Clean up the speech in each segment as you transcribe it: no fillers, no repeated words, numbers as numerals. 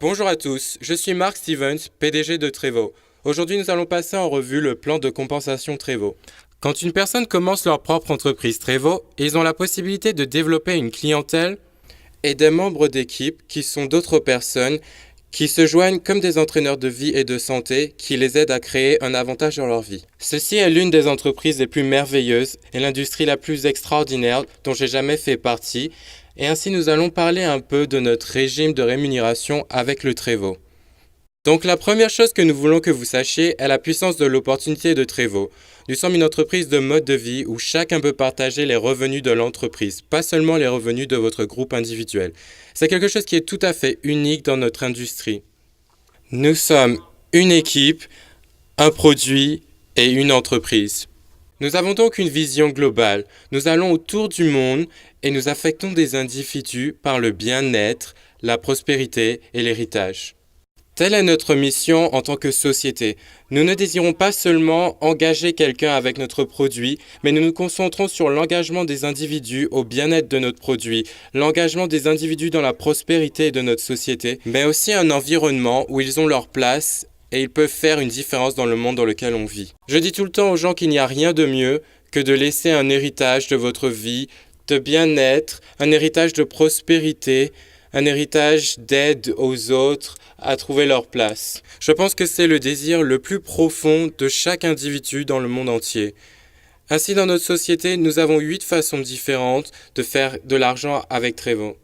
Bonjour à tous, je suis Mark Stevens, PDG de Trevo. Aujourd'hui, nous allons passer en revue le plan de compensation Trevo. Quand une personne commence leur propre entreprise Trevo, ils ont la possibilité de développer une clientèle et des membres d'équipe qui sont d'autres personnes qui se joignent comme des entraîneurs de vie et de santé qui les aident à créer un avantage dans leur vie. Ceci est l'une des entreprises les plus merveilleuses et l'industrie la plus extraordinaire dont j'ai jamais fait partie. Et ainsi, nous allons parler un peu de notre régime de rémunération avec le Trevo. Donc, la première chose que nous voulons que vous sachiez est la puissance de l'opportunité de Trevo. Nous sommes une entreprise de mode de vie où chacun peut partager les revenus de l'entreprise, pas seulement les revenus de votre groupe individuel. C'est quelque chose qui est tout à fait unique dans notre industrie. Nous sommes une équipe, un produit et une entreprise. Nous avons donc une vision globale. Nous allons autour du monde et nous affectons des individus par le bien-être, la prospérité et l'héritage. Telle est notre mission en tant que société. Nous ne désirons pas seulement engager quelqu'un avec notre produit, mais nous nous concentrons sur l'engagement des individus au bien-être de notre produit, l'engagement des individus dans la prospérité de notre société, mais aussi un environnement où ils ont leur place et ils peuvent faire une différence dans le monde dans lequel on vit. Je dis tout le temps aux gens qu'il n'y a rien de mieux que de laisser un héritage de votre vie, de bien-être, un héritage de prospérité, un héritage d'aide aux autres à trouver leur place. Je pense que c'est le désir le plus profond de chaque individu dans le monde entier. Ainsi, dans notre société, nous avons 8 façons différentes de faire de l'argent avec Trevo.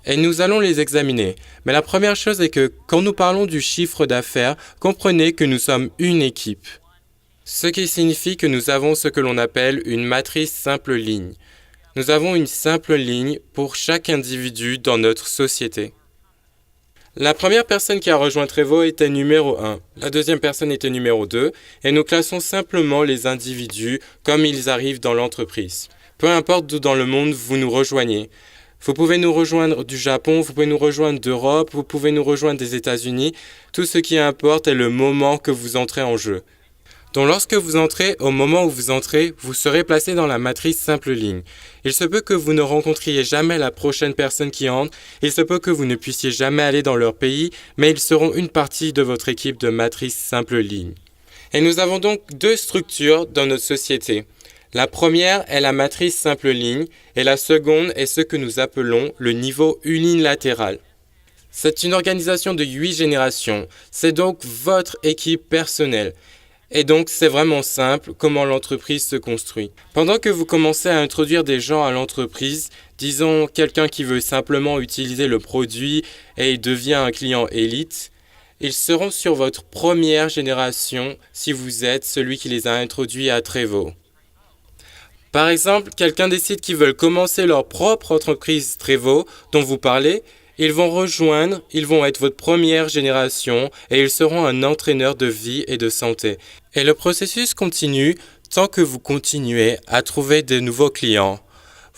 Et nous allons les examiner. Mais la première chose est que quand nous parlons du chiffre d'affaires, comprenez que nous sommes une équipe. Ce qui signifie que nous avons ce que l'on appelle une matrice simple ligne. Nous avons une simple ligne pour chaque individu dans notre société. La première personne qui a rejoint Trevo était numéro 1. La deuxième personne était numéro 2. Et nous classons simplement les individus comme ils arrivent dans l'entreprise. Peu importe d'où dans le monde vous nous rejoignez. Vous pouvez nous rejoindre du Japon, vous pouvez nous rejoindre d'Europe, vous pouvez nous rejoindre des États-Unis. Tout ce qui importe est le moment que vous entrez en jeu. Donc lorsque vous entrez, au moment où vous entrez, vous serez placé dans la matrice simple ligne. Il se peut que vous ne rencontriez jamais la prochaine personne qui entre, il se peut que vous ne puissiez jamais aller dans leur pays, mais ils seront une partie de votre équipe de matrice simple ligne. Et nous avons donc 2 structures dans notre société. La première est la matrice simple ligne et la seconde est ce que nous appelons le niveau unilatéral. C'est une organisation de 8 générations, c'est donc votre équipe personnelle. Et donc, c'est vraiment simple comment l'entreprise se construit. Pendant que vous commencez à introduire des gens à l'entreprise, disons quelqu'un qui veut simplement utiliser le produit et il devient un client élite, ils seront sur votre première génération si vous êtes celui qui les a introduits à Trevo. Par exemple, quelqu'un décide qu'ils veulent commencer leur propre entreprise Trevo dont vous parlez. Ils vont être votre première génération et ils seront un entraîneur de vie et de santé. Et le processus continue tant que vous continuez à trouver de nouveaux clients.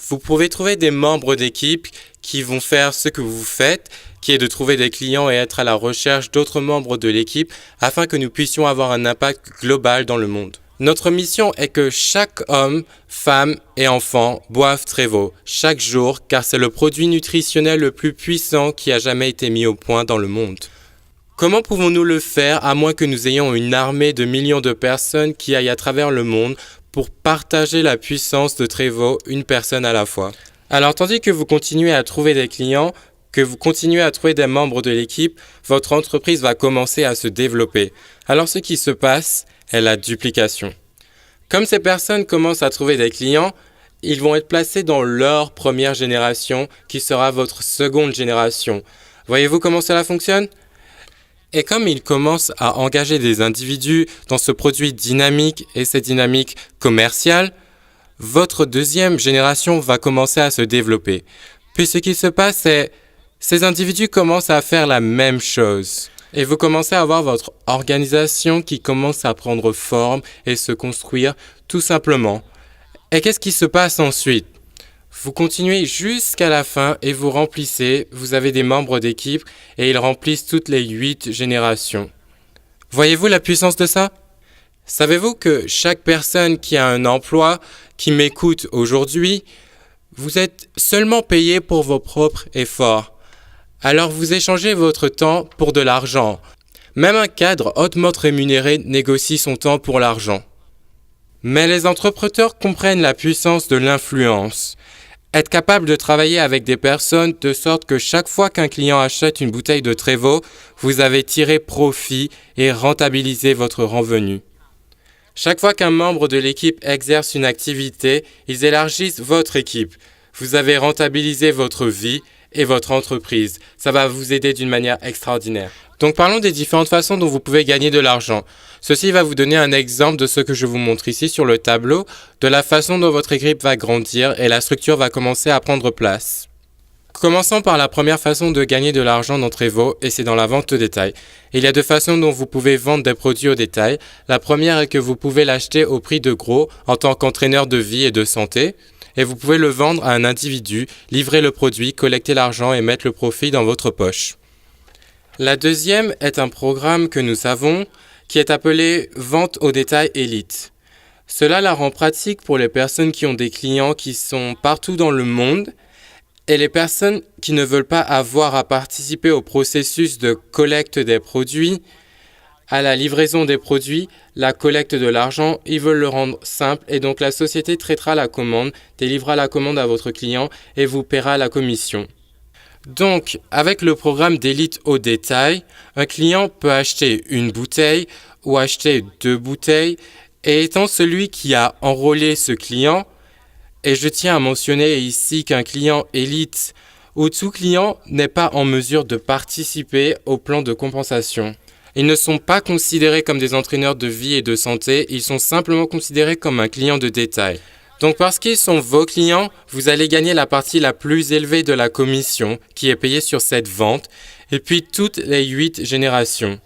Vous pouvez trouver des membres d'équipe qui vont faire ce que vous faites, qui est de trouver des clients et être à la recherche d'autres membres de l'équipe afin que nous puissions avoir un impact global dans le monde. Notre mission est que chaque homme, femme et enfant boive Trevo chaque jour car c'est le produit nutritionnel le plus puissant qui a jamais été mis au point dans le monde. Comment pouvons-nous le faire à moins que nous ayons une armée de millions de personnes qui aillent à travers le monde pour partager la puissance de Trevo une personne à la fois? Alors tandis que vous continuez à trouver des clients, que vous continuez à trouver des membres de l'équipe, votre entreprise va commencer à se développer. Alors ce qui se passe est la duplication. Comme ces personnes commencent à trouver des clients, ils vont être placés dans leur première génération qui sera votre seconde génération. Voyez-vous comment cela fonctionne? Et comme ils commencent à engager des individus dans ce produit dynamique et cette dynamique commerciale, votre deuxième génération va commencer à se développer. Puis ce qui se passe, c'est ces individus commencent à faire la même chose. Et vous commencez à avoir votre organisation qui commence à prendre forme et se construire tout simplement. Et qu'est-ce qui se passe ensuite? Vous continuez jusqu'à la fin et vous remplissez, vous avez des membres d'équipe et ils remplissent toutes les 8 générations. Voyez-vous la puissance de ça? Savez-vous que chaque personne qui a un emploi, qui m'écoute aujourd'hui, vous êtes seulement payé pour vos propres efforts. Alors vous échangez votre temps pour de l'argent. Même un cadre hautement rémunéré négocie son temps pour l'argent. Mais les entrepreneurs comprennent la puissance de l'influence. Être capable de travailler avec des personnes de sorte que chaque fois qu'un client achète une bouteille de Trevo, vous avez tiré profit et rentabilisé votre revenu. Chaque fois qu'un membre de l'équipe exerce une activité, ils élargissent votre équipe. Vous avez rentabilisé votre vie et votre entreprise. Ça va vous aider d'une manière extraordinaire. Donc parlons des différentes façons dont vous pouvez gagner de l'argent. Ceci va vous donner un exemple de ce que je vous montre ici sur le tableau, de la façon dont votre équipe va grandir et la structure va commencer à prendre place. Commençons par la première façon de gagner de l'argent dans Trevo, et c'est dans la vente au détail. Il y a deux façons dont vous pouvez vendre des produits au détail. La première est que vous pouvez l'acheter au prix de gros en tant qu'entraîneur de vie et de santé, et vous pouvez le vendre à un individu, livrer le produit, collecter l'argent et mettre le profit dans votre poche. La deuxième est un programme que nous avons qui est appelé Vente au détail Elite. Cela la rend pratique pour les personnes qui ont des clients qui sont partout dans le monde et les personnes qui ne veulent pas avoir à participer au processus de collecte des produits, à la livraison des produits, la collecte de l'argent, ils veulent le rendre simple et donc la société traitera la commande, délivrera la commande à votre client et vous paiera la commission. Donc, avec le programme d'élite au détail, un client peut acheter une bouteille ou acheter 2 bouteilles et étant celui qui a enrôlé ce client, et je tiens à mentionner ici qu'un client élite ou tout client n'est pas en mesure de participer au plan de compensation. Ils ne sont pas considérés comme des entraîneurs de vie et de santé, ils sont simplement considérés comme un client de détail. Donc parce qu'ils sont vos clients, vous allez gagner la partie la plus élevée de la commission qui est payée sur cette vente et puis toutes les 8 générations.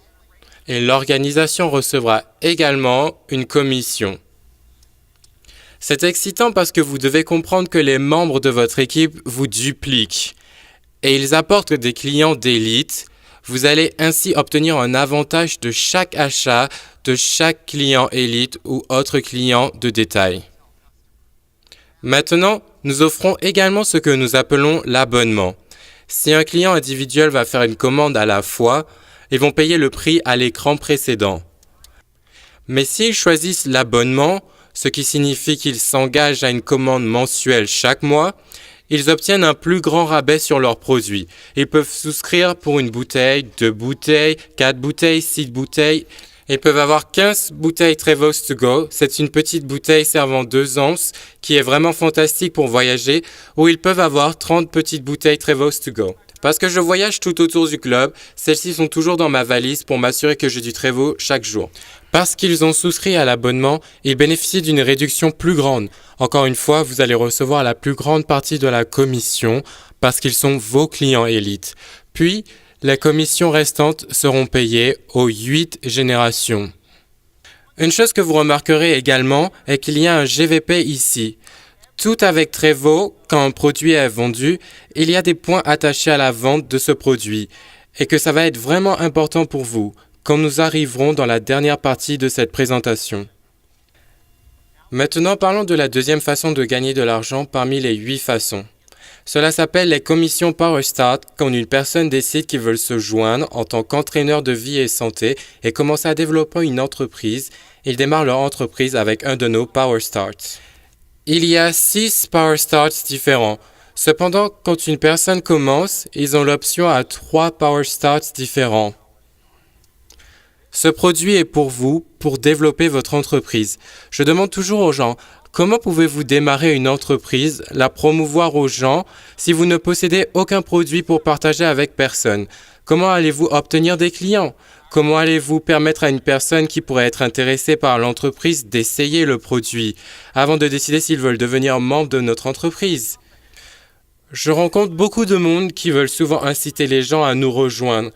Et l'organisation recevra également une commission. C'est excitant parce que vous devez comprendre que les membres de votre équipe vous dupliquent et ils apportent des clients d'élite. Vous allez ainsi obtenir un avantage de chaque achat de chaque client élite ou autre client de détail. Maintenant, nous offrons également ce que nous appelons l'abonnement. Si un client individuel va faire une commande à la fois, ils vont payer le prix à l'écran précédent. Mais s'ils choisissent l'abonnement, ce qui signifie qu'ils s'engagent à une commande mensuelle chaque mois, ils obtiennent un plus grand rabais sur leurs produits. Ils peuvent souscrire pour une bouteille, 2 bouteilles, 4 bouteilles, 6 bouteilles. Ils peuvent avoir 15 bouteilles Trevo to go. C'est une petite bouteille servant 2 onces qui est vraiment fantastique pour voyager. Ou ils peuvent avoir 30 petites bouteilles Trevo to go. Parce que je voyage tout autour du globe, celles-ci sont toujours dans ma valise pour m'assurer que j'ai du Trevo chaque jour. Parce qu'ils ont souscrit à l'abonnement, ils bénéficient d'une réduction plus grande. Encore une fois, vous allez recevoir la plus grande partie de la commission parce qu'ils sont vos clients élites. Puis, les commissions restantes seront payées aux 8 générations. Une chose que vous remarquerez également est qu'il y a un GVP ici. Tout avec Trevo, quand un produit est vendu, il y a des points attachés à la vente de ce produit et que ça va être vraiment important pour vous quand nous arriverons dans la dernière partie de cette présentation. Maintenant, parlons de la deuxième façon de gagner de l'argent parmi les 8 façons. Cela s'appelle les commissions Power Start quand une personne décide qu'ils veulent se joindre en tant qu'entraîneur de vie et santé et commencer à développer une entreprise. Ils démarrent leur entreprise avec un de nos Power Starts. Il y a 6 Power Starts différents. Cependant, quand une personne commence, ils ont l'option à 3 Power Starts différents. Ce produit est pour vous, pour développer votre entreprise. Je demande toujours aux gens, comment pouvez-vous démarrer une entreprise, la promouvoir aux gens, si vous ne possédez aucun produit pour partager avec personne? Comment allez-vous obtenir des clients? Comment allez-vous permettre à une personne qui pourrait être intéressée par l'entreprise d'essayer le produit, avant de décider s'ils veulent devenir membre de notre entreprise? Je rencontre beaucoup de monde qui veulent souvent inciter les gens à nous rejoindre,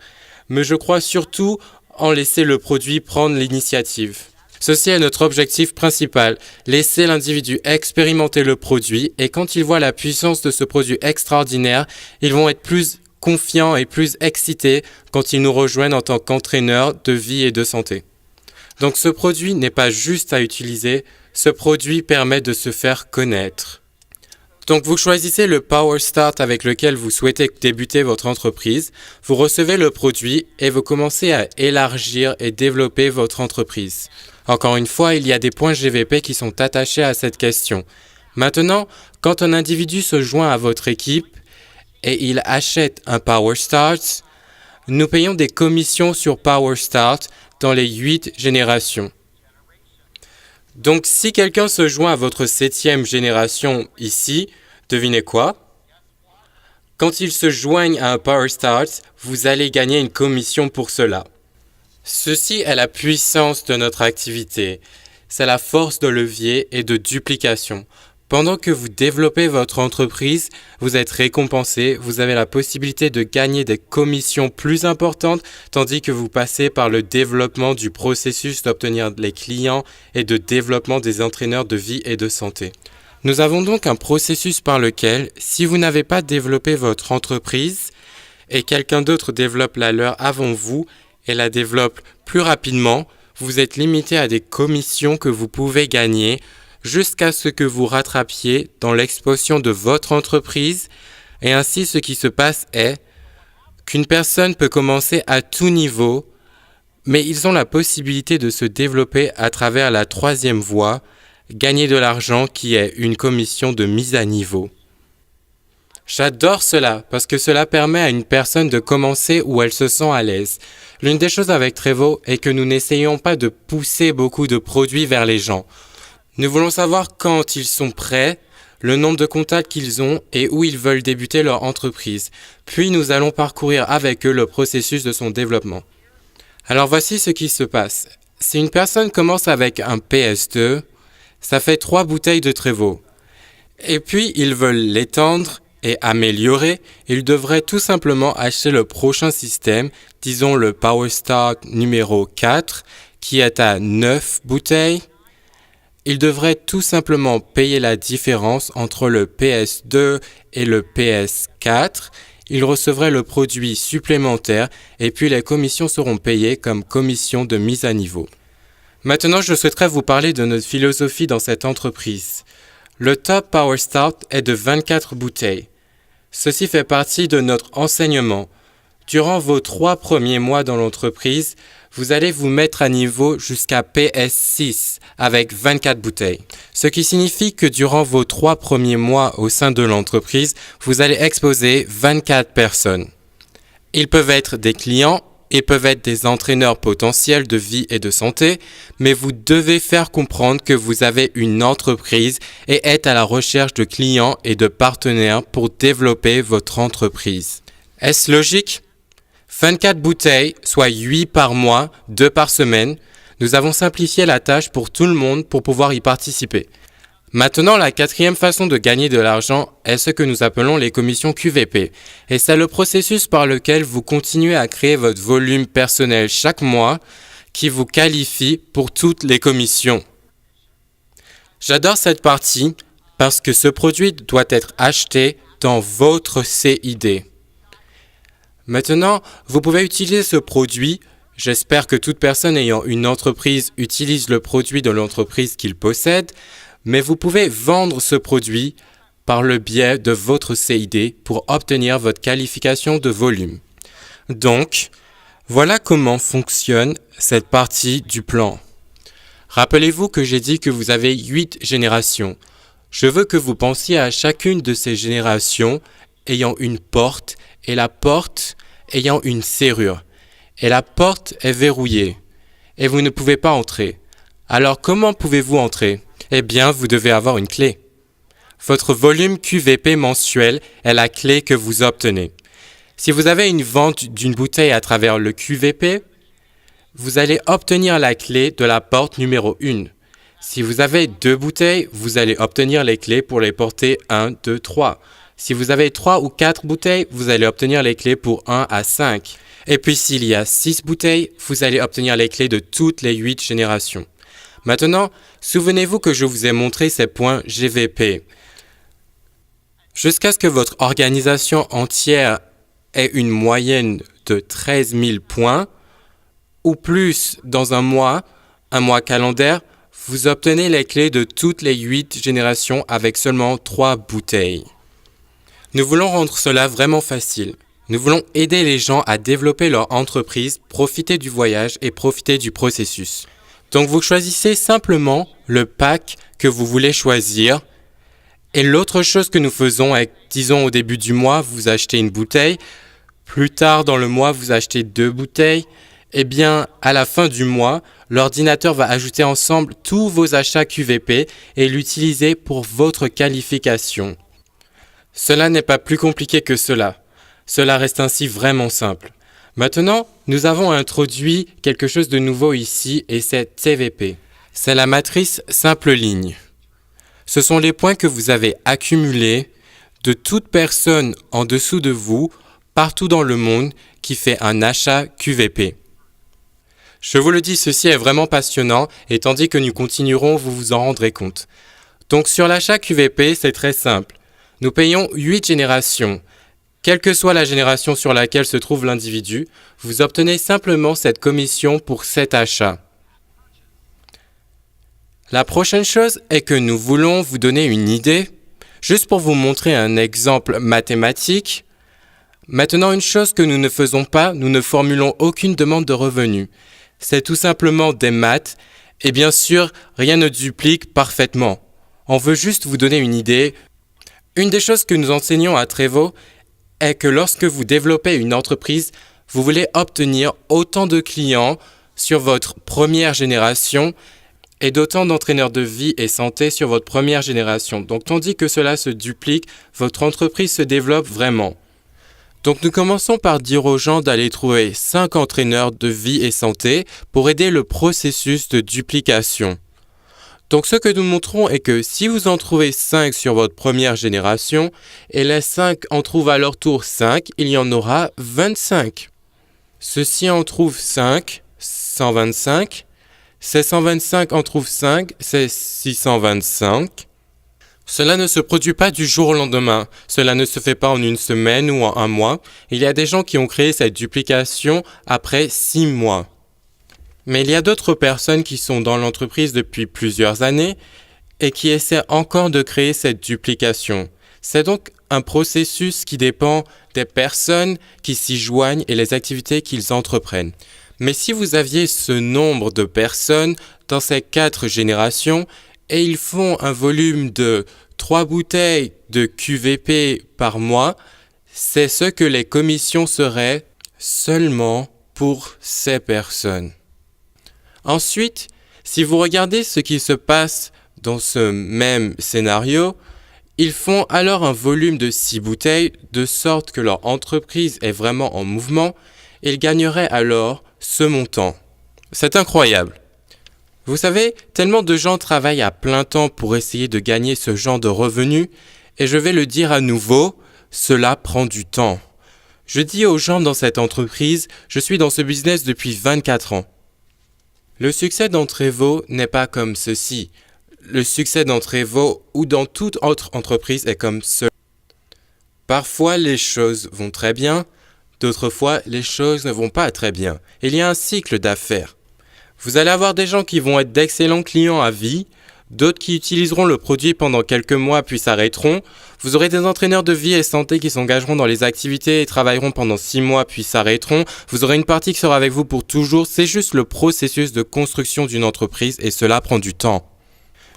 mais je crois surtout en laisser le produit prendre l'initiative. Ceci est notre objectif principal, laisser l'individu expérimenter le produit et quand ils voient la puissance de ce produit extraordinaire, ils vont être plus confiants et plus excités quand ils nous rejoignent en tant qu'entraîneurs de vie et de santé. Donc ce produit n'est pas juste à utiliser, ce produit permet de se faire connaître. Donc vous choisissez le Power Start avec lequel vous souhaitez débuter votre entreprise, vous recevez le produit et vous commencez à élargir et développer votre entreprise. Encore une fois, il y a des points GVP qui sont attachés à cette question. Maintenant, quand un individu se joint à votre équipe et il achète un Power Start, nous payons des commissions sur Power Start dans les 8 générations. Donc, si quelqu'un se joint à votre 7e génération ici, devinez quoi? Quand ils se joignent à un Power Start, vous allez gagner une commission pour cela. Ceci est la puissance de notre activité. C'est la force de levier et de duplication. Pendant que vous développez votre entreprise, vous êtes récompensé, vous avez la possibilité de gagner des commissions plus importantes, tandis que vous passez par le développement du processus d'obtenir les clients et de développement des entraîneurs de vie et de santé. Nous avons donc un processus par lequel, si vous n'avez pas développé votre entreprise et quelqu'un d'autre développe la leur avant vous et la développe plus rapidement, vous êtes limité à des commissions que vous pouvez gagner jusqu'à ce que vous rattrapiez dans l'expansion de votre entreprise. Et ainsi, ce qui se passe est qu'une personne peut commencer à tout niveau, mais ils ont la possibilité de se développer à travers la 3e voie, gagner de l'argent qui est une commission de mise à niveau. J'adore cela parce que cela permet à une personne de commencer où elle se sent à l'aise. L'une des choses avec Trevo est que nous n'essayons pas de pousser beaucoup de produits vers les gens. Nous voulons savoir quand ils sont prêts, le nombre de contacts qu'ils ont et où ils veulent débuter leur entreprise. Puis nous allons parcourir avec eux le processus de son développement. Alors voici ce qui se passe. Si une personne commence avec un PS2, ça fait 3 bouteilles de Trevo. Et puis ils veulent l'étendre et améliorer, ils devraient tout simplement acheter le prochain système, disons le Power Start numéro 4, qui est à 9 bouteilles. Ils devraient tout simplement payer la différence entre le PS2 et le PS4. Ils recevraient le produit supplémentaire et puis les commissions seront payées comme commission de mise à niveau. Maintenant, je souhaiterais vous parler de notre philosophie dans cette entreprise. Le Top Power Start est de 24 bouteilles. Ceci fait partie de notre enseignement. Durant vos 3 premiers mois dans l'entreprise, vous allez vous mettre à niveau jusqu'à PS6 avec 24 bouteilles. Ce qui signifie que durant vos 3 premiers mois au sein de l'entreprise, vous allez exposer 24 personnes. Ils peuvent être des clients, ils peuvent être des entraîneurs potentiels de vie et de santé, mais vous devez faire comprendre que vous avez une entreprise et êtes à la recherche de clients et de partenaires pour développer votre entreprise. Est-ce logique? 24 bouteilles, soit 8 par mois, 2 par semaine. Nous avons simplifié la tâche pour tout le monde pour pouvoir y participer. Maintenant, la 4e façon de gagner de l'argent est ce que nous appelons les commissions QVP. Et c'est le processus par lequel vous continuez à créer votre volume personnel chaque mois qui vous qualifie pour toutes les commissions. J'adore cette partie parce que ce produit doit être acheté dans votre CID. Maintenant, vous pouvez utiliser ce produit. J'espère que toute personne ayant une entreprise utilise le produit de l'entreprise qu'il possède, mais vous pouvez vendre ce produit par le biais de votre CID pour obtenir votre qualification de volume. Donc, voilà comment fonctionne cette partie du plan. Rappelez-vous que j'ai dit que vous avez 8 générations. Je veux que vous pensiez à chacune de ces générations ayant une porte et la porte ayant une serrure. Et la porte est verrouillée et vous ne pouvez pas entrer. Alors comment pouvez-vous entrer? Eh bien, vous devez avoir une clé. Votre volume QVP mensuel est la clé que vous obtenez. Si vous avez une vente d'une bouteille à travers le QVP, vous allez obtenir la clé de la porte numéro 1. Si vous avez 2 bouteilles, vous allez obtenir les clés pour les porter 1, 2, 3. Si vous avez 3 ou 4 bouteilles, vous allez obtenir les clés pour 1 à 5. Et puis s'il y a 6 bouteilles, vous allez obtenir les clés de toutes les 8 générations. Maintenant, souvenez-vous que je vous ai montré ces points GVP. Jusqu'à ce que votre organisation entière ait une moyenne de 13 000 points ou plus dans un mois calendaire, Vous obtenez les clés de toutes les 8 générations avec seulement 3 bouteilles. Nous voulons rendre cela vraiment facile. Nous voulons aider les gens à développer leur entreprise, profiter du voyage et profiter du processus. Donc vous choisissez simplement le pack que vous voulez choisir. Et l'autre chose que nous faisons est, disons au début du mois, vous achetez une bouteille. Plus tard dans le mois, vous achetez 2 bouteilles. Eh bien, à la fin du mois, l'ordinateur va ajouter ensemble tous vos achats QVP et l'utiliser pour votre qualification. Cela n'est pas plus compliqué que cela. Cela reste ainsi vraiment simple. Maintenant, nous avons introduit quelque chose de nouveau ici et c'est TVP. C'est la matrice simple ligne. Ce sont les points que vous avez accumulés de toute personne en dessous de vous, partout dans le monde, qui fait un achat QVP. Je vous le dis, ceci est vraiment passionnant et tandis que nous continuerons, vous vous en rendrez compte. Donc sur l'achat QVP, c'est très simple. Nous payons 8 générations. Quelle que soit la génération sur laquelle se trouve l'individu, vous obtenez simplement cette commission pour cet achat. La prochaine chose est que nous voulons vous donner une idée, juste pour vous montrer un exemple mathématique. Maintenant, une chose que nous ne faisons pas, nous ne formulons aucune demande de revenus. C'est tout simplement des maths et bien sûr, rien ne duplique parfaitement. On veut juste vous donner une idée. Une des choses que nous enseignons à Trevo est que lorsque vous développez une entreprise, vous voulez obtenir autant de clients sur votre première génération et d'autant d'entraîneurs de vie et santé sur votre première génération. Donc, tandis que cela se duplique, votre entreprise se développe vraiment. Donc, nous commençons par dire aux gens d'aller trouver 5 entraîneurs de vie et santé pour aider le processus de duplication. Donc, ce que nous montrons est que si vous en trouvez 5 sur votre première génération et les 5 en trouvent à leur tour 5, il y en aura 25. Ceux-ci en trouvent 5, 125. Ces 125 en trouvent 5, c'est 625. Cela ne se produit pas du jour au lendemain. Cela ne se fait pas en une semaine ou en un mois. Il y a des gens qui ont créé cette duplication après 6 mois. Mais il y a d'autres personnes qui sont dans l'entreprise depuis plusieurs années et qui essaient encore de créer cette duplication. C'est donc un processus qui dépend des personnes qui s'y joignent et les activités qu'ils entreprennent. Mais si vous aviez ce nombre de personnes dans ces 4 générations et ils font un volume de 3 bouteilles de QVP par mois, c'est ce que les commissions seraient seulement pour ces personnes. Ensuite, si vous regardez ce qui se passe dans ce même scénario, ils font alors un volume de 6 bouteilles de sorte que leur entreprise est vraiment en mouvement et ils gagneraient alors ce montant. C'est incroyable. Vous savez, tellement de gens travaillent à plein temps pour essayer de gagner ce genre de revenus et je vais le dire à nouveau, cela prend du temps. Je dis aux gens dans cette entreprise, je suis dans ce business depuis 24 ans. Le succès dans Trevo n'est pas comme ceci. Le succès dans Trevo ou dans toute autre entreprise est comme cela. Parfois, les choses vont très bien, d'autres fois, les choses ne vont pas très bien. Il y a un cycle d'affaires. Vous allez avoir des gens qui vont être d'excellents clients à vie, d'autres qui utiliseront le produit pendant quelques mois puis s'arrêteront. Vous aurez des entraîneurs de vie et santé qui s'engageront dans les activités et travailleront pendant 6 mois puis s'arrêteront. Vous aurez une partie qui sera avec vous pour toujours. C'est juste le processus de construction d'une entreprise et cela prend du temps.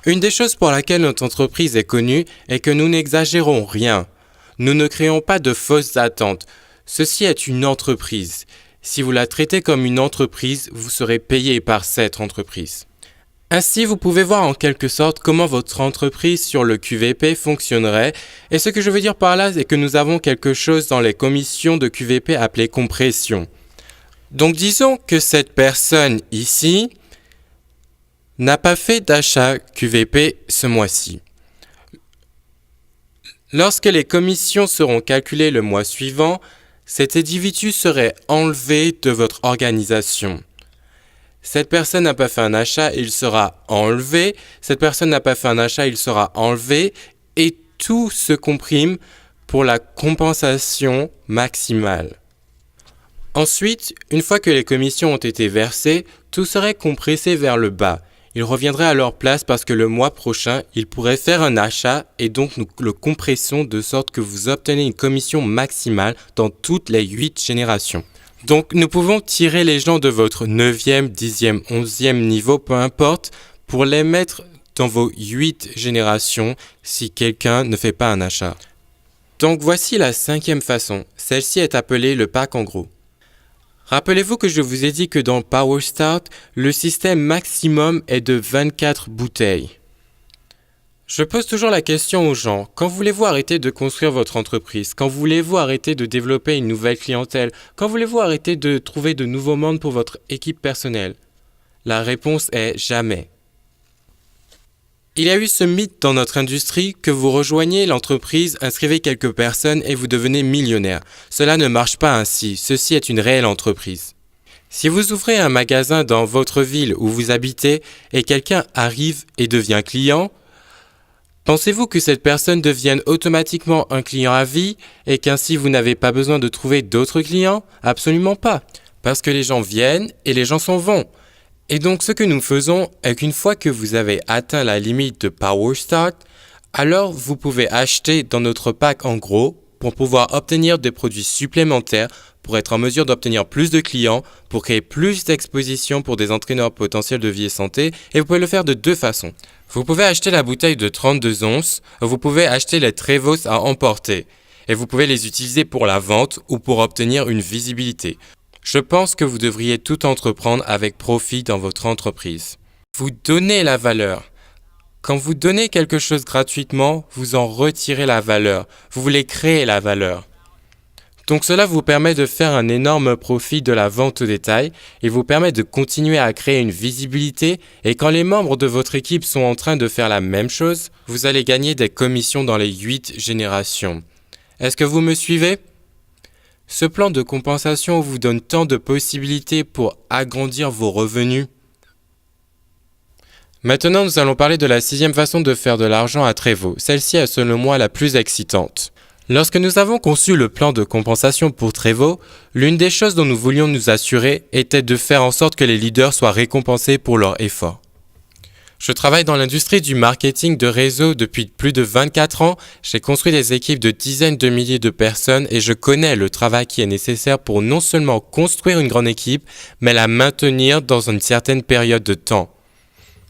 Une des choses pour laquelle notre entreprise est connue est que nous n'exagérons rien. Nous ne créons pas de fausses attentes. Ceci est une entreprise. Si vous la traitez comme une entreprise, vous serez payé par cette entreprise. Ainsi, vous pouvez voir en quelque sorte comment votre entreprise sur le QVP fonctionnerait. Et ce que je veux dire par là, c'est que nous avons quelque chose dans les commissions de QVP appelé compression. Donc disons que cette personne ici n'a pas fait d'achat QVP ce mois-ci. Lorsque les commissions seront calculées le mois suivant, cet individu serait enlevé de votre organisation. Cette personne n'a pas fait un achat, il sera enlevé. Cette personne n'a pas fait un achat, il sera enlevé. Et tout se comprime pour la compensation maximale. Ensuite, une fois que les commissions ont été versées, tout serait compressé vers le bas. ils reviendraient à leur place parce que le mois prochain, ils pourraient faire un achat et donc nous le compressons de sorte que vous obtenez une commission maximale dans toutes les 8 générations. Donc nous pouvons tirer les gens de votre 9e, 10e, 11e niveau, peu importe, pour les mettre dans vos 8 générations si quelqu'un ne fait pas un achat. Donc voici la 5e façon. Celle-ci est appelée le pack en gros. Rappelez-vous que je vous ai dit que dans Power Start, le système maximum est de 24 bouteilles. Je pose toujours la question aux gens, quand voulez-vous arrêter de construire votre entreprise? Quand voulez-vous arrêter de développer une nouvelle clientèle? Quand voulez-vous arrêter de trouver de nouveaux membres pour votre équipe personnelle? La réponse est jamais. Il y a eu ce mythe dans notre industrie que vous rejoignez l'entreprise, inscrivez quelques personnes et vous devenez millionnaire. Cela ne marche pas ainsi, ceci est une réelle entreprise. Si vous ouvrez un magasin dans votre ville où vous habitez et quelqu'un arrive et devient client, pensez-vous que cette personne devienne automatiquement un client à vie et qu'ainsi vous n'avez pas besoin de trouver d'autres clients? Absolument pas, parce que les gens viennent et les gens s'en vont. Et donc ce que nous faisons est qu'une fois que vous avez atteint la limite de Power Start, alors vous pouvez acheter dans notre pack en gros pour pouvoir obtenir des produits supplémentaires pour être en mesure d'obtenir plus de clients, pour créer plus d'expositions pour des entraîneurs potentiels de vie et santé, et vous pouvez le faire de 2 façons. Vous pouvez acheter la bouteille de 32 onces, vous pouvez acheter les Trevos à emporter, et vous pouvez les utiliser pour la vente ou pour obtenir une visibilité. Je pense que vous devriez tout entreprendre avec profit dans votre entreprise. Vous donnez la valeur. Quand vous donnez quelque chose gratuitement, vous en retirez la valeur. Vous voulez créer la valeur. Donc cela vous permet de faire un énorme profit de la vente au détail et vous permet de continuer à créer une visibilité et quand les membres de votre équipe sont en train de faire la même chose, vous allez gagner des commissions dans les 8 générations. Est-ce que vous me suivez ? Ce plan de compensation vous donne tant de possibilités pour agrandir vos revenus. Maintenant, nous allons parler de la 6e façon de faire de l'argent à Trevo. Celle-ci est selon moi la plus excitante. Lorsque nous avons conçu le plan de compensation pour Trevo, l'une des choses dont nous voulions nous assurer était de faire en sorte que les leaders soient récompensés pour leurs efforts. Je travaille dans l'industrie du marketing de réseau depuis plus de 24 ans. J'ai construit des équipes de dizaines de milliers de personnes et je connais le travail qui est nécessaire pour non seulement construire une grande équipe, mais la maintenir dans une certaine période de temps.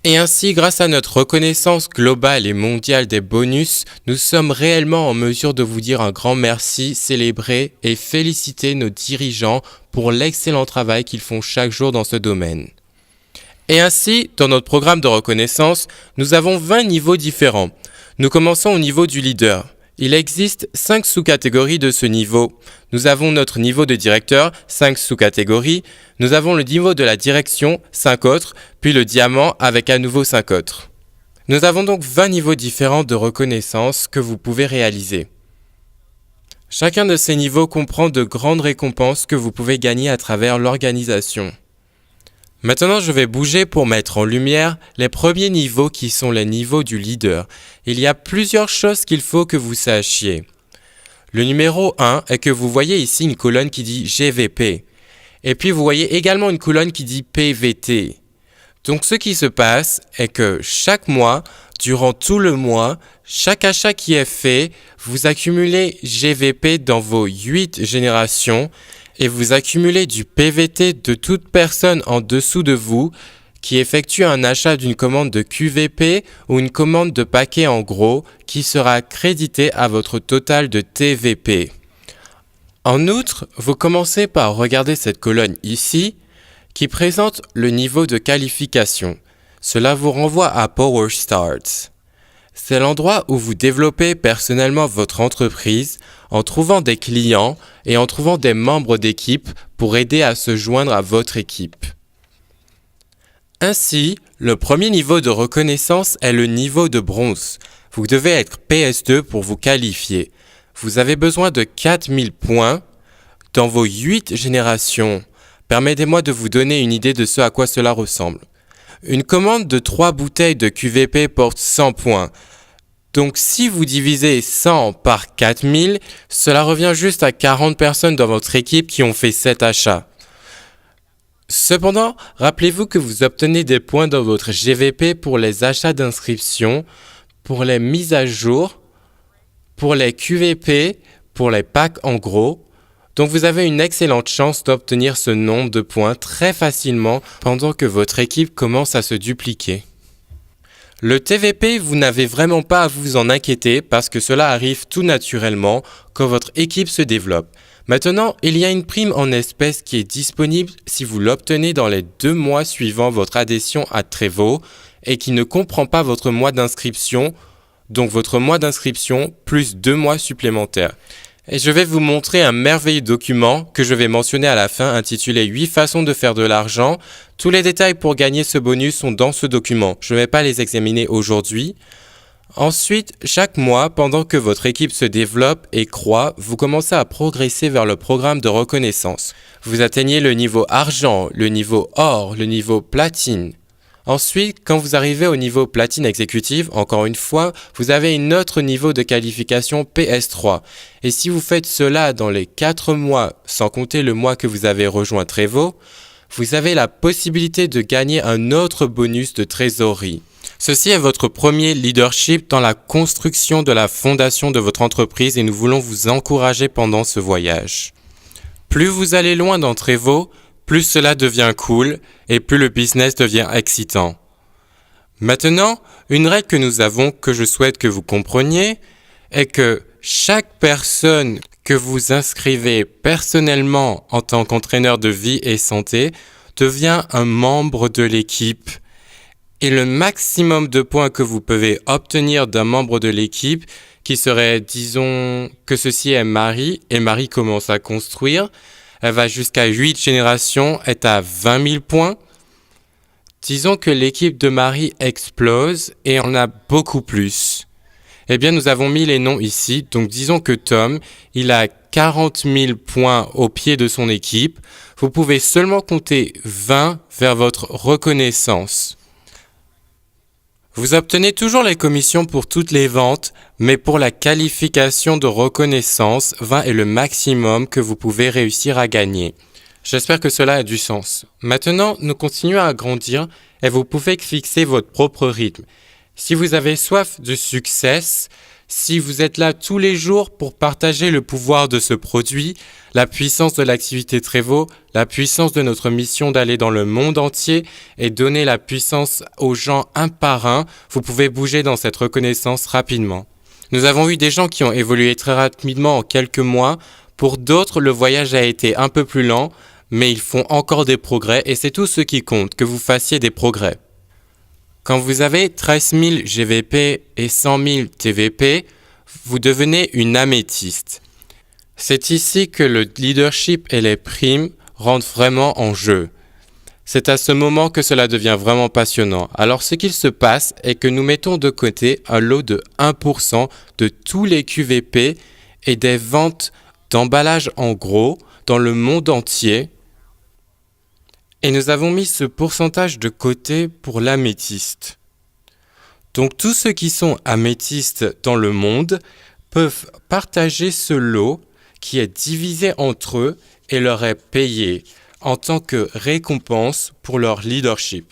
Et ainsi, grâce à notre reconnaissance globale et mondiale des bonus, nous sommes réellement en mesure de vous dire un grand merci, célébrer et féliciter nos dirigeants pour l'excellent travail qu'ils font chaque jour dans ce domaine. Et ainsi, dans notre programme de reconnaissance, nous avons 20 niveaux différents. Nous commençons au niveau du leader. Il existe 5 sous-catégories de ce niveau. Nous avons notre niveau de directeur, 5 sous-catégories. Nous avons le niveau de la direction, 5 autres, puis le diamant avec à nouveau 5 autres. Nous avons donc 20 niveaux différents de reconnaissance que vous pouvez réaliser. Chacun de ces niveaux comprend de grandes récompenses que vous pouvez gagner à travers l'organisation. Maintenant, je vais bouger pour mettre en lumière les premiers niveaux qui sont les niveaux du leader. Il y a plusieurs choses qu'il faut que vous sachiez. Le numéro 1 est que vous voyez ici une colonne qui dit GVP. Et puis vous voyez également une colonne qui dit PVT. Donc ce qui se passe est que chaque mois, durant tout le mois, chaque achat qui est fait, vous accumulez GVP dans vos 8 générations et vous accumulez du PVT de toute personne en dessous de vous qui effectue un achat d'une commande de QVP ou une commande de paquet en gros qui sera crédité à votre total de TVP. En outre, vous commencez par regarder cette colonne ici qui présente le niveau de qualification. Cela vous renvoie à Power Start. C'est l'endroit où vous développez personnellement votre entreprise en trouvant des clients et en trouvant des membres d'équipe pour aider à se joindre à votre équipe. Ainsi, le premier niveau de reconnaissance est le niveau de bronze. Vous devez être PS2 pour vous qualifier. Vous avez besoin de 4000 points dans vos 8 générations. Permettez-moi de vous donner une idée de ce à quoi cela ressemble. Une commande de 3 bouteilles de QVP porte 100 points. Donc si vous divisez 100 par 4000, cela revient juste à 40 personnes dans votre équipe qui ont fait cet achat. Cependant, rappelez-vous que vous obtenez des points dans votre GVP pour les achats d'inscription, pour les mises à jour, pour les QVP, pour les packs en gros. Donc vous avez une excellente chance d'obtenir ce nombre de points très facilement pendant que votre équipe commence à se dupliquer. Le TVP, vous n'avez vraiment pas à vous en inquiéter parce que cela arrive tout naturellement quand votre équipe se développe. Maintenant, il y a une prime en espèces qui est disponible si vous l'obtenez dans les 2 mois suivant votre adhésion à Trevo et qui ne comprend pas votre mois d'inscription, donc votre mois d'inscription plus 2 mois supplémentaires. Et je vais vous montrer un merveilleux document que je vais mentionner à la fin intitulé 8 façons de faire de l'argent. Tous les détails pour gagner ce bonus sont dans ce document. Je ne vais pas les examiner aujourd'hui. Ensuite, chaque mois, pendant que votre équipe se développe et croît, vous commencez à progresser vers le programme de reconnaissance. Vous atteignez le niveau argent, le niveau or, le niveau platine. Ensuite, quand vous arrivez au niveau platine exécutive, encore une fois, vous avez un autre niveau de qualification PS3. Et si vous faites cela dans les 4 mois, sans compter le mois que vous avez rejoint Trevo, vous avez la possibilité de gagner un autre bonus de trésorerie. Ceci est votre premier leadership dans la construction de la fondation de votre entreprise et nous voulons vous encourager pendant ce voyage. Plus vous allez loin dans Trevo, plus cela devient cool et plus le business devient excitant. Maintenant, une règle que nous avons que je souhaite que vous compreniez est que chaque personne que vous inscrivez personnellement en tant qu'entraîneur de vie et santé devient un membre de l'équipe. Et le maximum de points que vous pouvez obtenir d'un membre de l'équipe, qui serait, disons que ceci est Marie, et Marie commence à construire, elle va jusqu'à 8 générations, est à 20 000 points. Disons que l'équipe de Marie explose et on a beaucoup plus. Eh bien, nous avons mis les noms ici. Donc, disons que Tom, il a 40 000 points au pied de son équipe. Vous pouvez seulement compter 20 vers votre reconnaissance. Vous obtenez toujours les commissions pour toutes les ventes, mais pour la qualification de reconnaissance, 20 est le maximum que vous pouvez réussir à gagner. J'espère que cela a du sens. Maintenant, nous continuons à grandir et vous pouvez fixer votre propre rythme. Si vous avez soif de succès, si vous êtes là tous les jours pour partager le pouvoir de ce produit, la puissance de l'activité Trevo, la puissance de notre mission d'aller dans le monde entier et donner la puissance aux gens un par un, vous pouvez bouger dans cette reconnaissance rapidement. Nous avons eu des gens qui ont évolué très rapidement en quelques mois. Pour d'autres, le voyage a été un peu plus lent, mais ils font encore des progrès et c'est tout ce qui compte, que vous fassiez des progrès. Quand vous avez 13 000 GVP et 100 000 TVP, vous devenez une améthyste. C'est ici que le leadership et les primes rentrent vraiment en jeu. C'est à ce moment que cela devient vraiment passionnant. Alors ce qu'il se passe est que nous mettons de côté un lot de 1% de tous les QVP et des ventes d'emballage en gros dans le monde entier. Et nous avons mis ce pourcentage de côté pour l'améthyste. Donc tous ceux qui sont améthystes dans le monde peuvent partager ce lot qui est divisé entre eux et leur est payé en tant que récompense pour leur leadership.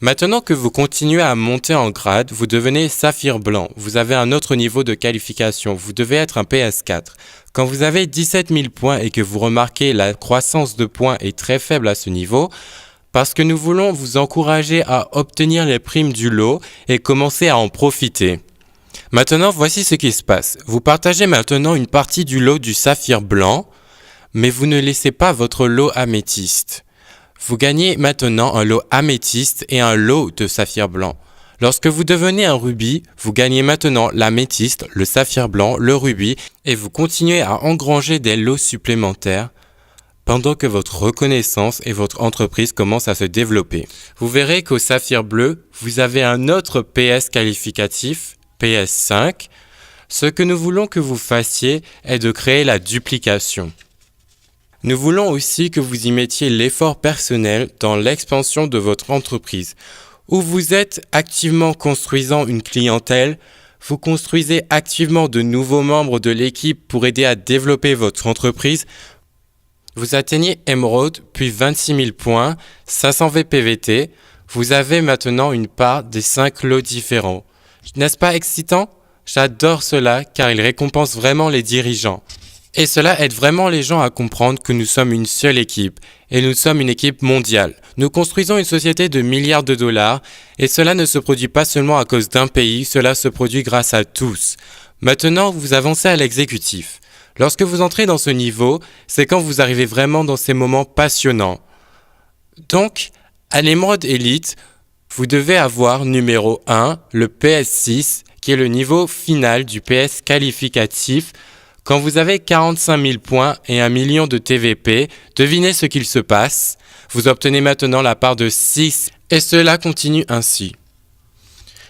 Maintenant que vous continuez à monter en grade, vous devenez saphir blanc. Vous avez un autre niveau de qualification. Vous devez être un PS4. Quand vous avez 17 000 points et que vous remarquez la croissance de points est très faible à ce niveau, parce que nous voulons vous encourager à obtenir les primes du lot et commencer à en profiter. Maintenant, voici ce qui se passe. Vous partagez maintenant une partie du lot du saphir blanc, mais vous ne laissez pas votre lot améthyste. Vous gagnez maintenant un lot améthyste et un lot de saphir blanc. Lorsque vous devenez un rubis, vous gagnez maintenant l'améthyste, le saphir blanc, le rubis et vous continuez à engranger des lots supplémentaires pendant que votre reconnaissance et votre entreprise commencent à se développer. Vous verrez qu'au saphir bleu, vous avez un autre PS qualificatif, PS5. Ce que nous voulons que vous fassiez est de créer la duplication. Nous voulons aussi que vous y mettiez l'effort personnel dans l'expansion de votre entreprise. Où vous êtes activement construisant une clientèle, vous construisez activement de nouveaux membres de l'équipe pour aider à développer votre entreprise. Vous atteignez émeraude, puis 26 000 points, 500 VPVT. Vous avez maintenant une part des 5 lots différents. N'est-ce pas excitant? J'adore cela car il récompense vraiment les dirigeants. Et cela aide vraiment les gens à comprendre que nous sommes une seule équipe, et nous sommes une équipe mondiale. Nous construisons une société de milliards de dollars, et cela ne se produit pas seulement à cause d'un pays, cela se produit grâce à tous. Maintenant, vous avancez à l'exécutif. Lorsque vous entrez dans ce niveau, c'est quand vous arrivez vraiment dans ces moments passionnants. Donc, à l'émeraude élite, vous devez avoir numéro 1, le PS6, qui est le niveau final du PS qualificatif. Quand vous avez 45 000 points et 1 million de TVP, devinez ce qu'il se passe. Vous obtenez maintenant la part de 6 et cela continue ainsi.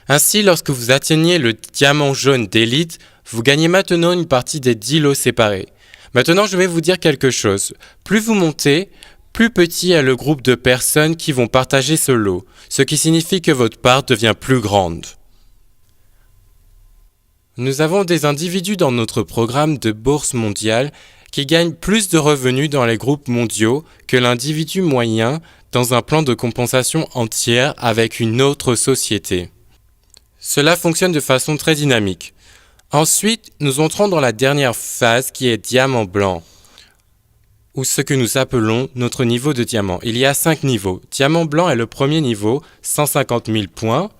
Ainsi, lorsque vous atteignez le diamant jaune d'élite, vous gagnez maintenant une partie des 10 lots séparés. Maintenant, je vais vous dire quelque chose. Plus vous montez, plus petit est le groupe de personnes qui vont partager ce lot, ce qui signifie que votre part devient plus grande. Nous avons des individus dans notre programme de bourse mondiale qui gagnent plus de revenus dans les groupes mondiaux que l'individu moyen dans un plan de compensation entière avec une autre société. Cela fonctionne de façon très dynamique. Ensuite, nous entrons dans la dernière phase qui est diamant blanc, ou ce que nous appelons notre niveau de diamant. Il y a 5 niveaux. Diamant blanc est le premier niveau, 150 000 points.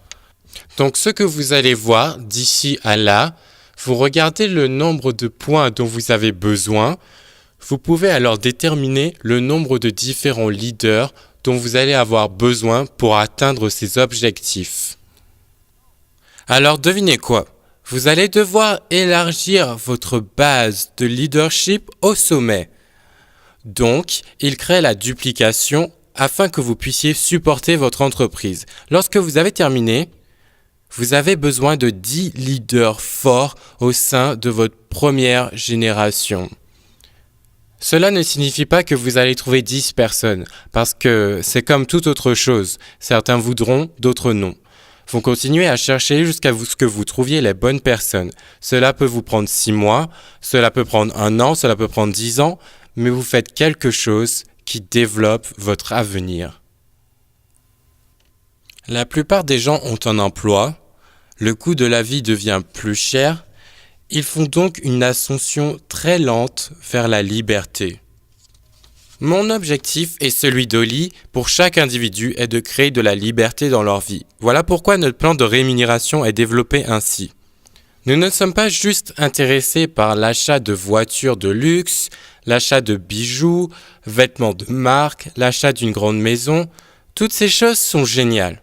Donc ce que vous allez voir d'ici à là, vous regardez le nombre de points dont vous avez besoin. Vous pouvez alors déterminer le nombre de différents leaders dont vous allez avoir besoin pour atteindre ces objectifs. Alors devinez quoi? Vous allez devoir élargir votre base de leadership au sommet. Donc, il crée la duplication afin que vous puissiez supporter votre entreprise. Lorsque vous avez terminé, vous avez besoin de 10 leaders forts au sein de votre première génération. Cela ne signifie pas que vous allez trouver 10 personnes, parce que c'est comme toute autre chose. Certains voudront, d'autres non. Vous continuez à chercher jusqu'à ce que vous trouviez les bonnes personnes. Cela peut vous prendre 6 mois, cela peut prendre 1 an, cela peut prendre 10 ans, mais vous faites quelque chose qui développe votre avenir. La plupart des gens ont un emploi, le coût de la vie devient plus cher, ils font donc une ascension très lente vers la liberté. Mon objectif et celui d'Oli pour chaque individu est de créer de la liberté dans leur vie. Voilà pourquoi notre plan de rémunération est développé ainsi. Nous ne sommes pas juste intéressés par l'achat de voitures de luxe, l'achat de bijoux, vêtements de marque, l'achat d'une grande maison. Toutes ces choses sont géniales.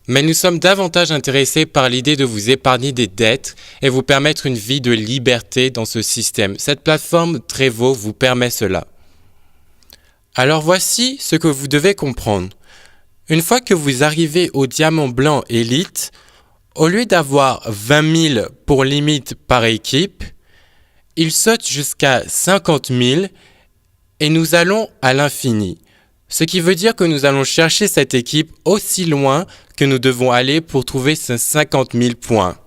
Mais nous sommes davantage intéressés par l'idée de vous épargner des dettes et vous permettre une vie de liberté dans ce système. Cette plateforme Trevo vous permet cela. Alors voici ce que vous devez comprendre. Une fois que vous arrivez au diamant blanc élite, au lieu d'avoir 20 000 pour limite par équipe, il saute jusqu'à 50 000 et nous allons à l'infini. Ce qui veut dire que nous allons chercher cette équipe aussi loin que nous devons aller pour trouver ces 50 000 points.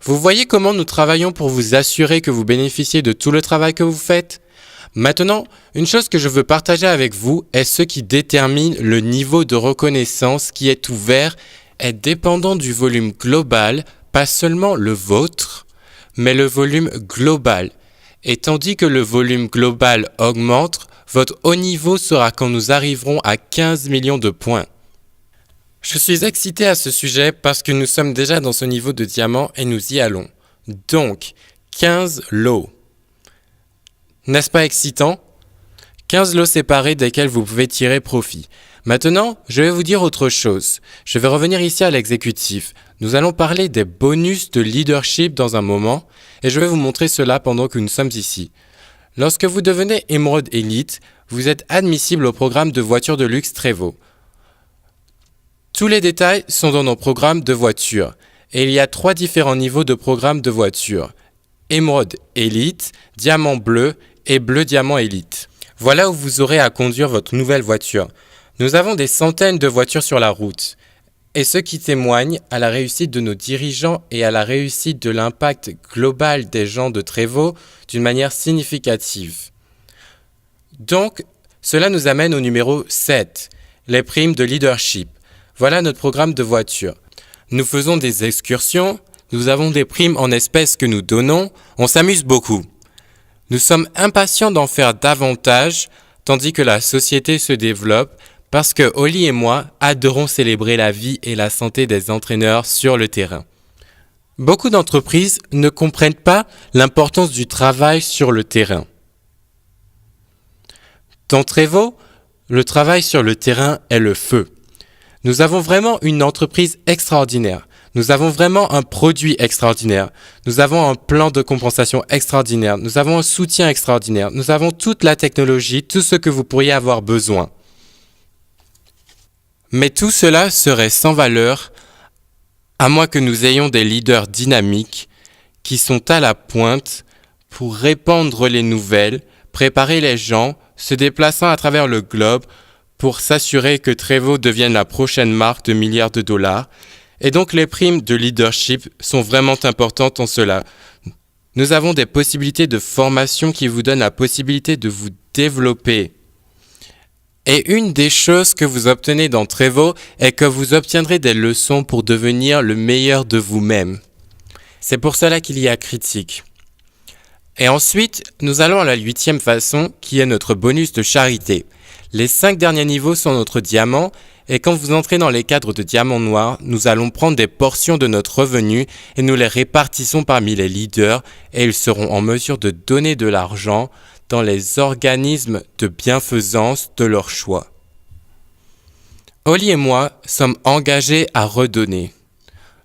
Vous voyez comment nous travaillons pour vous assurer que vous bénéficiez de tout le travail que vous faites? Maintenant, une chose que je veux partager avec vous est ce qui détermine le niveau de reconnaissance qui est ouvert est dépendant du volume global, pas seulement le vôtre, mais le volume global. Et tandis que le volume global augmente, votre haut niveau sera quand nous arriverons à 15 millions de points. Je suis excité à ce sujet parce que nous sommes déjà dans ce niveau de diamant et nous y allons. Donc, 15 lots. N'est-ce pas excitant? 15 lots séparés desquels vous pouvez tirer profit. Maintenant, je vais vous dire autre chose. Je vais revenir ici à l'exécutif. Nous allons parler des bonus de leadership dans un moment et je vais vous montrer cela pendant que nous sommes ici. Lorsque vous devenez émeraude élite, vous êtes admissible au programme de voitures de luxe Trevo. Tous les détails sont dans nos programmes de voitures et il y a 3 différents niveaux de programmes de voitures. Émeraude élite, diamant bleu et bleu diamant élite. Voilà où vous aurez à conduire votre nouvelle voiture. Nous avons des centaines de voitures sur la route, et ce qui témoigne à la réussite de nos dirigeants et à la réussite de l'impact global des gens de Trevo d'une manière significative. Donc, cela nous amène au numéro 7, les primes de leadership. Voilà notre programme de voiture. Nous faisons des excursions, nous avons des primes en espèces que nous donnons, on s'amuse beaucoup. Nous sommes impatients d'en faire davantage, tandis que la société se développe, parce que Oli et moi adorons célébrer la vie et la santé des entraîneurs sur le terrain. Beaucoup d'entreprises ne comprennent pas l'importance du travail sur le terrain. Dans Trevo, le travail sur le terrain est le feu. Nous avons vraiment une entreprise extraordinaire. Nous avons vraiment un produit extraordinaire. Nous avons un plan de compensation extraordinaire. Nous avons un soutien extraordinaire. Nous avons toute la technologie, tout ce que vous pourriez avoir besoin. Mais tout cela serait sans valeur à moins que nous ayons des leaders dynamiques qui sont à la pointe pour répandre les nouvelles, préparer les gens, se déplaçant à travers le globe pour s'assurer que Trevo devienne la prochaine marque de milliards de dollars. Et donc les primes de leadership sont vraiment importantes en cela. Nous avons des possibilités de formation qui vous donnent la possibilité de vous développer. Et une des choses que vous obtenez dans Trevo est que vous obtiendrez des leçons pour devenir le meilleur de vous-même. C'est pour cela qu'il y a critique. Et ensuite, nous allons à la 8e façon, qui est notre bonus de charité. Les 5 derniers niveaux sont notre diamant, et quand vous entrez dans les cadres de diamant noir, nous allons prendre des portions de notre revenu et nous les répartissons parmi les leaders, et ils seront en mesure de donner de l'argent dans les organismes de bienfaisance de leur choix. Oli et moi sommes engagés à redonner.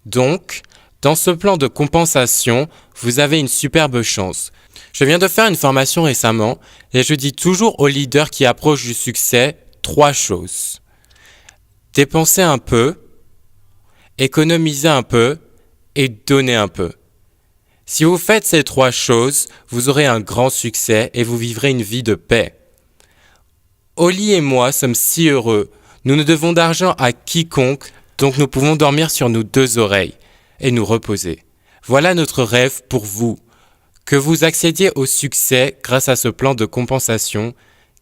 Donc, dans ce plan de compensation, vous avez une superbe chance. Je viens de faire une formation récemment et je dis toujours aux leaders qui approchent du succès 3 choses. Dépenser un peu, économiser un peu et donner un peu. Si vous faites ces 3 choses, vous aurez un grand succès et vous vivrez une vie de paix. Oli et moi sommes si heureux. Nous ne devons d'argent à quiconque, donc nous pouvons dormir sur nos 2 oreilles et nous reposer. Voilà notre rêve pour vous, que vous accédiez au succès grâce à ce plan de compensation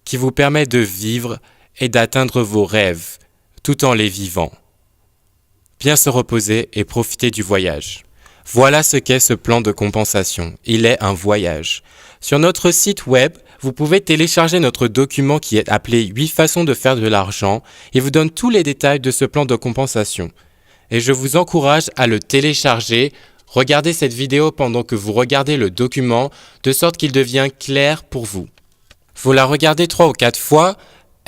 qui vous permet de vivre et d'atteindre vos rêves tout en les vivant. Bien se reposer et profiter du voyage. Voilà ce qu'est ce plan de compensation. Il est un voyage. Sur notre site web, vous pouvez télécharger notre document qui est appelé 8 façons de faire de l'argent et vous donne tous les détails de ce plan de compensation. Et je vous encourage à le télécharger. Regardez cette vidéo pendant que vous regardez le document de sorte qu'il devient clair pour vous. Vous la regardez 3 ou 4 fois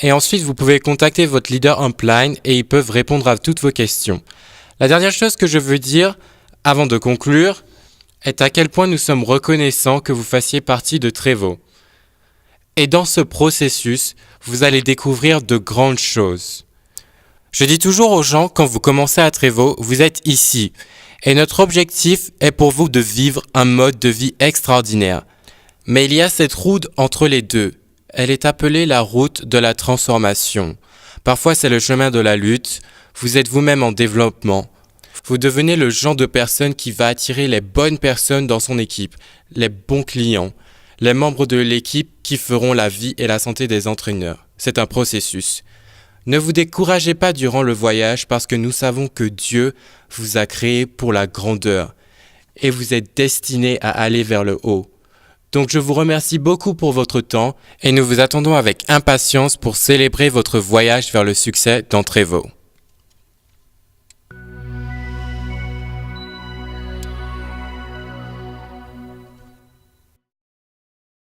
et ensuite vous pouvez contacter votre leader upline et ils peuvent répondre à toutes vos questions. La dernière chose que je veux dire avant de conclure, est à quel point nous sommes reconnaissants que vous fassiez partie de Trevo. Et dans ce processus, vous allez découvrir de grandes choses. Je dis toujours aux gens, quand vous commencez à Trevo, vous êtes ici. Et notre objectif est pour vous de vivre un mode de vie extraordinaire. Mais il y a cette route entre les deux. Elle est appelée la route de la transformation. Parfois c'est le chemin de la lutte. Vous êtes vous-même en développement. Vous devenez le genre de personne qui va attirer les bonnes personnes dans son équipe, les bons clients, les membres de l'équipe qui feront la vie et la santé des entraîneurs. C'est un processus. Ne vous découragez pas durant le voyage parce que nous savons que Dieu vous a créé pour la grandeur et vous êtes destiné à aller vers le haut. Donc je vous remercie beaucoup pour votre temps et nous vous attendons avec impatience pour célébrer votre voyage vers le succès dans Trevo.